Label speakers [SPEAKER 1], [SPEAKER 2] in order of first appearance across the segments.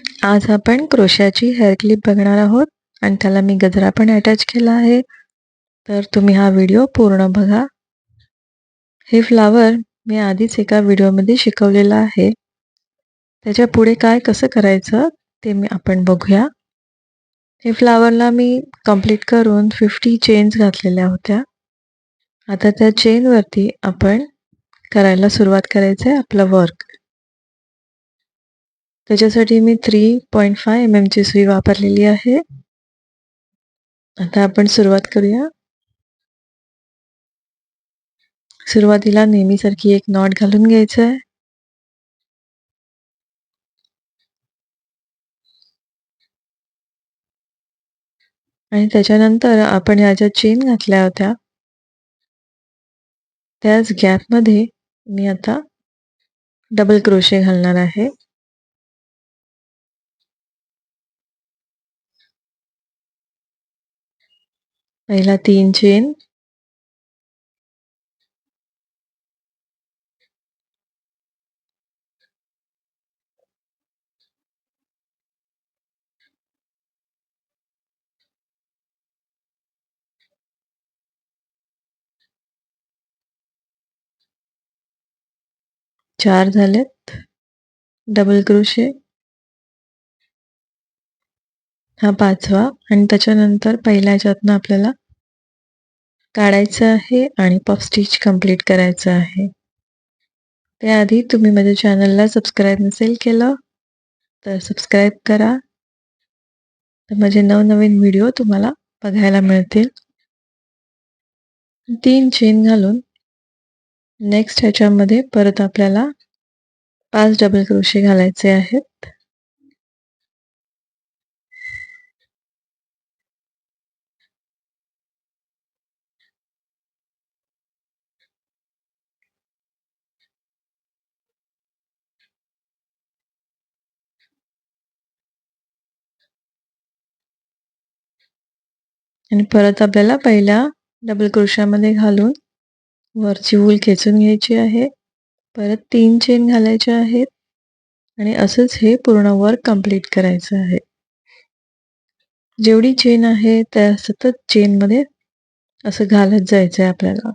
[SPEAKER 1] आज आपण क्रोशाची hair clip बघणार आहोत आणि त्याला मी गजरा पण अटॅच केला आहे. तर तुम्ही हा व्हिडिओ पूर्ण बघा. हे फ्लावर मी आधीच एका व्हिडिओमध्ये शिकवलेलं आहे. त्याच्या पुढे काय कसं करायचं ते आपण बघूया. हे फ्लावरला मी कंप्लीट करून 50 चेन्स घातलेल्या होत्या. आता त्या चेनवरती आपण करायला सुरुवात करायचं आहे आपलं वर्क. त्याच्यासाठी मी 3.5 mm ची सुई वापरलेली आहे. आता आपण सुरुवात करूया. सुरुवातीला नेहमीसारखी एक नॉट घालून घ्यायचं आहे. आणि त्याच्यानंतर आपण ह्या ज्या चेन घातल्या होत्या त्याच गॅपमध्ये मी आता डबल क्रोशे घालणार आहे. पहिला 3 चेन, चार झालेत. डबल क्रोशे हा 5वा आणि त्याच्यानंतर पहिल्या ह्याच्यातनं आपल्याला काढायचं आहे आणि पफ स्टिच कंप्लीट करायचं आहे. त्याआधी तुम्ही माझ्या चॅनलला सबस्क्राईब नसेल केलं तर सबस्क्राईब करा. तर माझे नवनवीन व्हिडिओ तुम्हाला बघायला मिळतील. 3 चेन घालून नेक्स्ट ह्याच्यामध्ये परत आपल्याला 5 डबल क्रोशे घालायचे आहेत. आणि परत आपल्याला पहिल्या डबल क्रोशामध्ये घालून वरची वूल खेचून घ्यायची आहे. परत 3 चेन घालायच्या आहेत आणि असंच हे पूर्ण वर्क कंप्लीट करायचं आहे. जेवढी चेन आहे त्या सतत चेनमध्ये असं घालत जायचं आहे आपल्याला.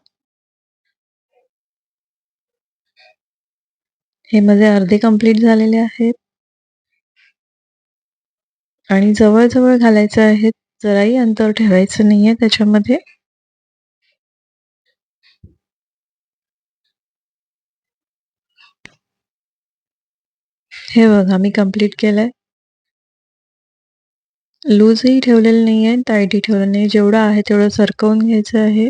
[SPEAKER 1] हे माझे अर्धे कंप्लीट झालेले आहेत आणि जवळ घालायचं आहे. जराही अंतर ठेवायचं नाहीये त्याच्यामध्ये. हे बघा मी कंप्लीट केलंय. लूजही ठेवलेलं नाहीये, टाईटही ठेवलेलं नाही. जेवढं आहे तेवढं सरकवून घ्यायचं आहे.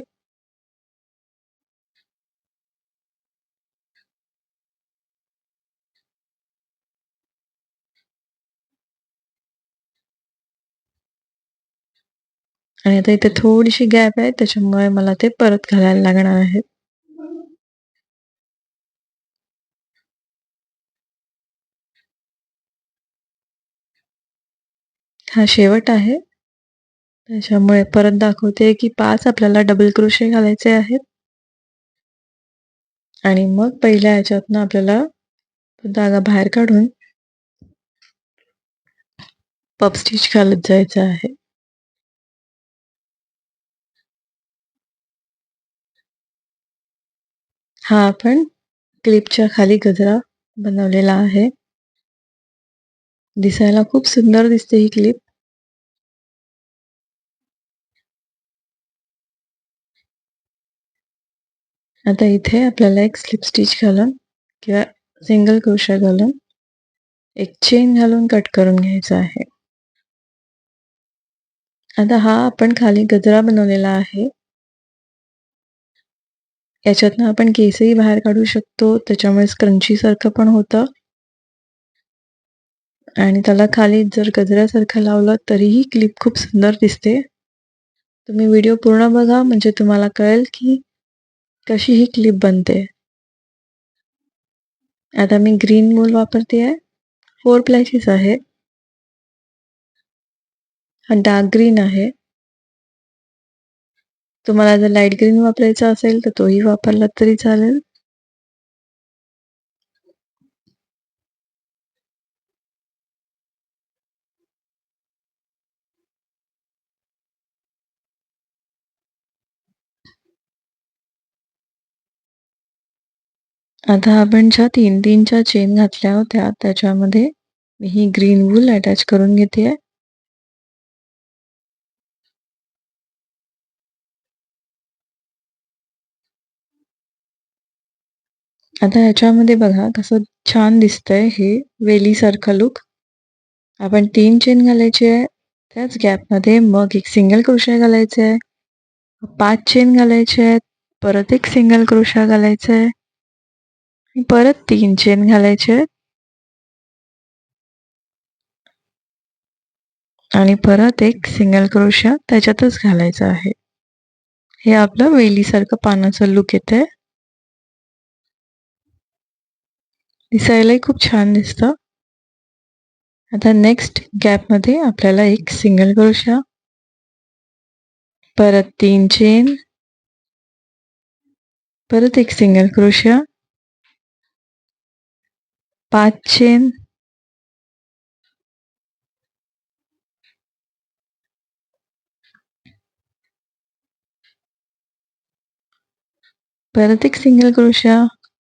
[SPEAKER 1] आणि आता इथे थोडीशी गॅप आहे त्याच्यामुळे मला ते परत घालायला लागणार आहे. हा शेवट आहे. त्याच्यामुळे परत दाखवते की 5 आपल्याला डबल क्रोशे घालायचे आहेत. आणि मग पहिल्या ह्याच्यातनं आपल्याला धागा बाहेर काढून पफ स्टिच घालत जायचं आहे. हा आपण क्लिपच्या खाली गजरा बनवलेला आहे. दिसायला खूप सुंदर दिसते ही क्लिप. आता इथे आपल्याला एक स्लिप स्टिच घालून किंवा सिंगल क्रोशा घालून एक चेन घालून कट करून घ्यायचा आहे. आता हा आपण खाली गजरा बनवलेला आहे. याच्यातनं आपण केसही बाहेर काढू शकतो. त्याच्यामुळे स्क्रंची सारखं पण होतं. आणि त्याला खाली जर गजऱ्यासारखं लावलं तरीही क्लिप खूप सुंदर दिसते. तुम्ही व्हिडिओ पूर्ण बघा म्हणजे तुम्हाला कळेल की कशी ही क्लिप बनते. आता मी ग्रीन वूल वापरते आहे. 4 प्लायचीस आहे. हा डार्क ग्रीन आहे. तुम्हाला जर लाईट ग्रीन वापरायचा असेल तर तोही वापरला तरी चालेल. आता आपण ज्या 3-3च्या चेन घातल्या होत्या त्याच्यामध्ये मी ही ग्रीन वूल अटॅच करून घेते. आता ह्याच्यामध्ये बघा कसं छान दिसतंय हे वेलीसारखं लुक. आपण 3 चेन घालायची आहे. त्याच गॅपमध्ये मग एक सिंगल क्रोशा घालायचा आहे. 5 चेन घालायचे आहेत. परत एक सिंगल क्रोशा घालायचा आहे. परत 3 चेन घालायचे आहेत. आणि परत एक सिंगल क्रोशा त्याच्यातच घालायचा आहे. हे आपलं वेलीसारखं पानाचं लुक येतंय. दिसायलाही खूप छान दिसतं. आता नेक्स्ट गॅपमध्ये आपल्याला एक सिंगल क्रोशा, परत 3 चेन, परत एक सिंगल क्रोशा, 5 चेन, परत एक सिंगल क्रोशा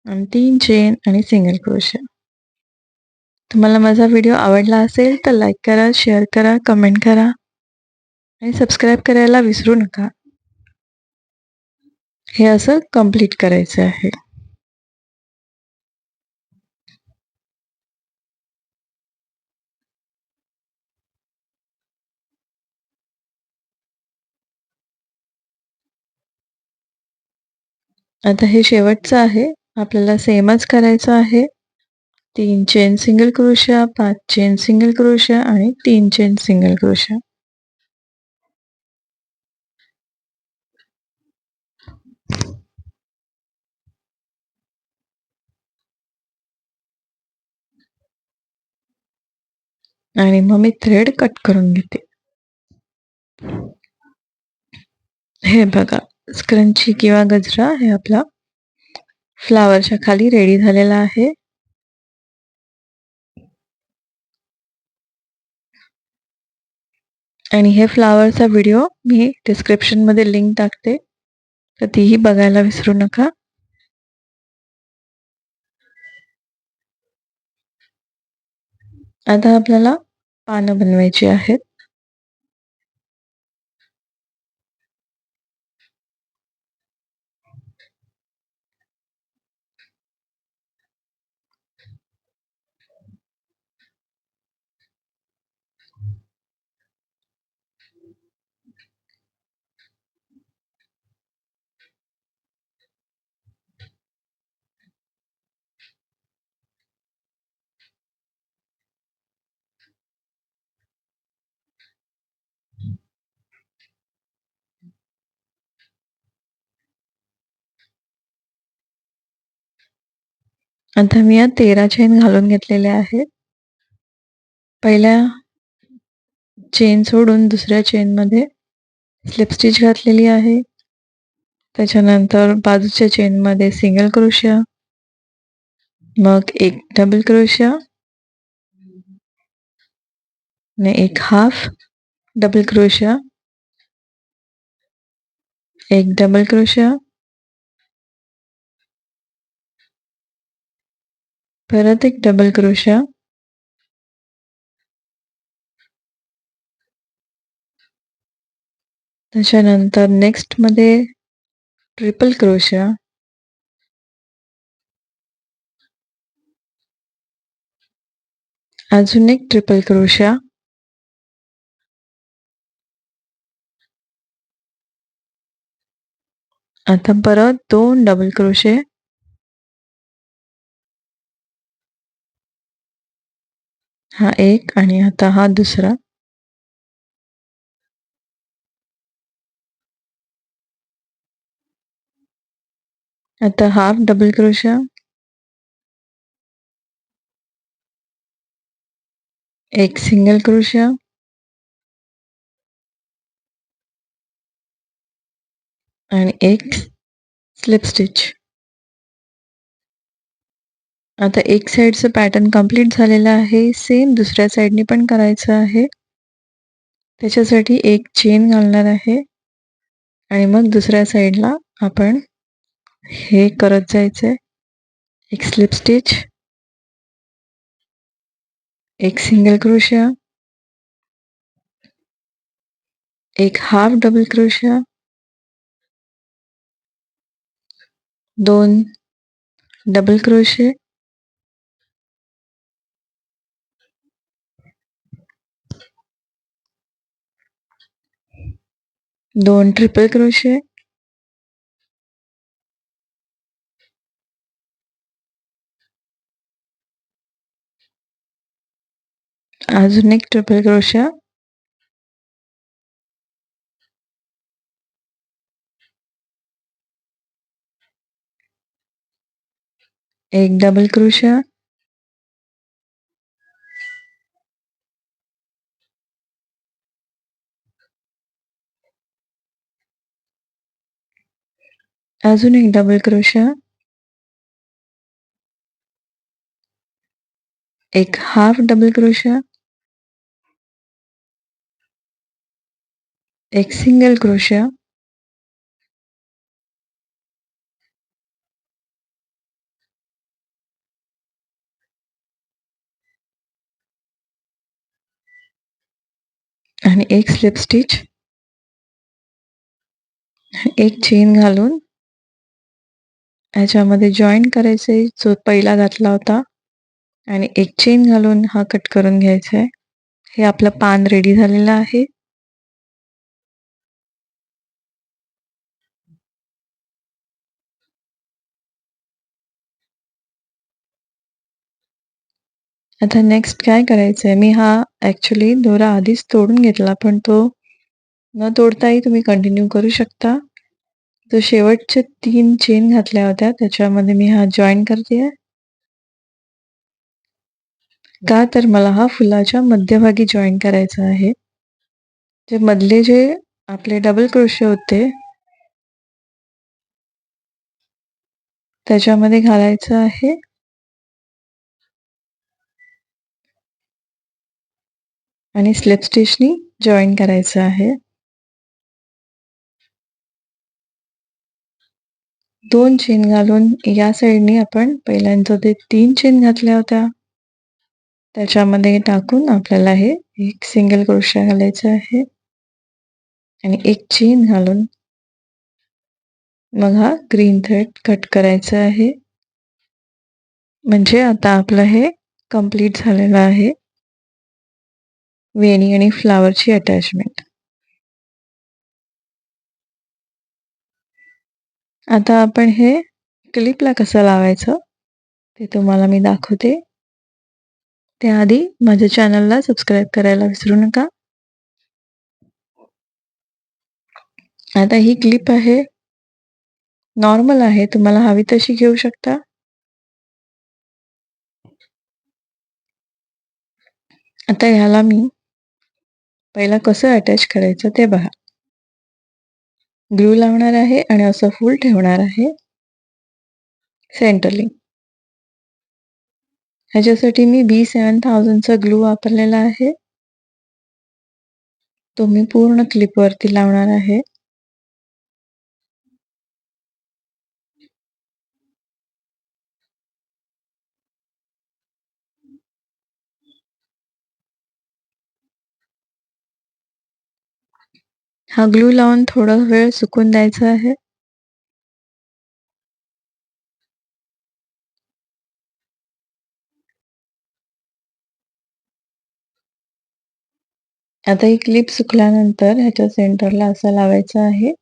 [SPEAKER 1] आणि 3 चेन आणि सिंगल क्रोशा. तुम्हाला माझा व्हिडिओ आवडला असेल तर लाईक करा, शेअर करा, कमेंट करा आणि सबस्क्राईब करायला विसरू नका. हे असं कंप्लीट करायचं आहे. आता हे शेवटचं आहे. आपल्याला सेमच करायचं आहे. 3 chain single crochet, 5 chain single crochet आणि 3 चेन सिंगल क्रोशा. आणि मग मी थ्रेड कट करून घेते. हे बघा स्क्रंची किंवा गजरा हे आपला फ्लावरच्या खाली रेडी झालेला आहे. आणि हे फ्लावरचा व्हिडिओ मी डिस्क्रिप्शनमध्ये लिंक टाकते, तर तीही बघायला विसरू नका. आता आपल्याला पानं बनवायची आहेत. आता मी या 13 चेन घालून घेतलेल्या आहेत. पहिल्या चेन सोडून दुसऱ्या चेनमध्ये स्लिप स्टिच घातलेली आहे. त्याच्यानंतर बाजूच्या चेनमध्ये सिंगल क्रोशा, मग एक डबल क्रोशा आणि एक हाफ डबल क्रोशा, एक डबल क्रोशा, परत एक डबल क्रोशा, त्याच्यानंतर नेक्स्ट मध्ये ट्रिपल क्रोशा, अजून एक ट्रिपल क्रोशा, आता परत 2 डबल क्रोशे, हा एक आणि आता हा दुसरा, आता हाफ डबल क्रोशा, एक सिंगल क्रोशा आणि एक स्लिप स्टिच. आता एक साईडचं पॅटर्न कंप्लीट झालेलं आहे. सेम दुसऱ्या साईडने पण करायचं आहे. त्याच्यासाठी एक चेन घालणार आहे आणि मग दुसऱ्या साईडला आपण हे करत जायचंय. एक स्लिप स्टिच, एक सिंगल क्रोशिया, एक हाफ डबल क्रोशिया, 2 डबल क्रोशे, 2 ट्रिपल क्रोशे, अजून एक ट्रिपल क्रोशिया, एक डबल क्रोशिया, अजून एक डबल क्रोशिया, एक हाफ डबल क्रोशिया, एक सिंगल क्रोशिया, आणि एक स्लिप स्टिच, एक चेन घालून ह्याच्यामध्ये जॉईन करायचे जो पहिला घातला होता आणि एक चेन घालून हा कट करून घ्यायचा आहे. हे आपलं पान रेडी झालेलं आहे. आता नेक्स्ट काय करायचं आहे, मी हा ॲक्च्युली दोरा आधीच तोडून घेतला, पण तो न तोडताही तुम्ही कंटिन्यू करू शकता. जो शेवटचे 3 चेन घातल्या होत्या त्याच्यामध्ये मी हा जॉईन करते आहे. का तर मला हा फुलाच्या मध्यभागी जॉईन करायचा आहे. जे मधले जे आपले डबल क्रोशे होते त्याच्यामध्ये घालायचं आहे आणि स्लिप स्टिचनी जॉईन करायचं आहे. 2 चेन घालून या साईडनी आपण पहिल्यांदा ते 3 चेन घातल्या होत्या त्याच्यामध्ये टाकून आपल्याला हे एक सिंगल क्रोशिया घालायचं आहे आणि एक चेन घालून मग हा ग्रीन थ्रेड कट करायचा आहे. म्हणजे आता आपलं हे कंप्लीट झालेलं आहे, वेणी आणि फ्लावरची अटॅचमेंट. आता आपण हे क्लिपला कसं लावायचं ते तुम्हाला मी दाखवते. त्याआधी माझ्या चॅनलला सबस्क्राईब करायला विसरू नका. आता ही क्लिप आहे, नॉर्मल आहे, तुम्हाला हवी तशी घेऊ शकता. आता ह्याला मी पहिला कसं अटॅच करायचं ते बघा. ग्लू लावणार आहे आणि असं फुल ठेवणार आहे सेंटरली. ह्याच्यासाठी मी B7000चा ग्लू वापरलेला आहे. तो मी पूर्ण क्लिपवरती लावणार आहे. हा ग्लू लावून थोडा वेळ सुकून द्यायचा आहे. आता ही क्लिप सुकल्यानंतर ह्याच्या सेंटरला असं लावायचं आहे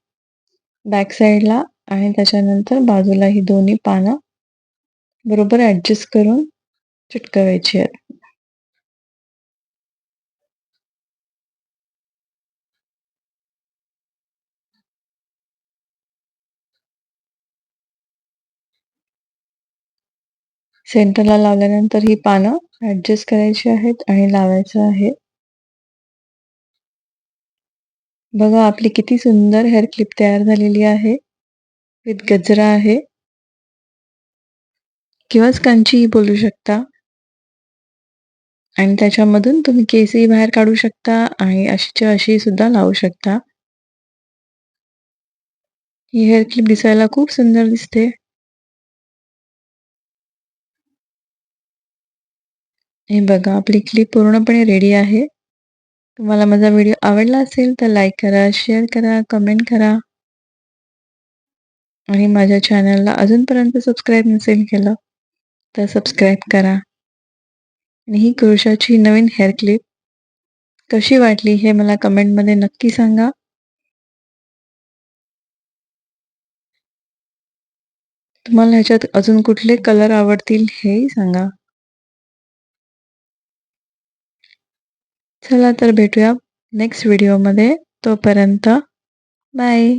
[SPEAKER 1] बॅक साईडला आणि त्याच्यानंतर बाजूला ही दोन्ही पानं बरोबर ॲडजस्ट करून चिटकवायची आहेत. सेंटरला लावल्यानंतर ही पानं ॲडजस्ट करायची आहेत आणि लावायचं आहे. बघा आपली किती सुंदर हेअर क्लिप तयार झालेली आहे. विथ गजरा आहे किंवा स्कंचीही बोलू शकता. आणि त्याच्यामधून तुम्ही केसही बाहेर काढू शकता आणि अशीच्या अशी सुद्धा लावू शकता. ही हेअर क्लिप दिसायला खूप सुंदर दिसते. हे बघा, आपली क्लिप पूर्णपणे रेडी आहे. तुम्हाला माझा व्हिडिओ आवडला असेल तर लाईक करा, शेअर करा, कमेंट करा आणि माझ्या चॅनलला अजूनपर्यंत सबस्क्राईब नसेल केलं तर सबस्क्राईब करा. आणि ही क्रोशाची नवीन हेअर क्लिप कशी वाटली हे मला कमेंटमध्ये नक्की सांगा. तुम्हाला ह्याच्यात अजून कुठले कलर आवडतील हेही सांगा. चला तर भेटूया नेक्स्ट व्हिडिओमध्ये. तोपर्यंत बाय.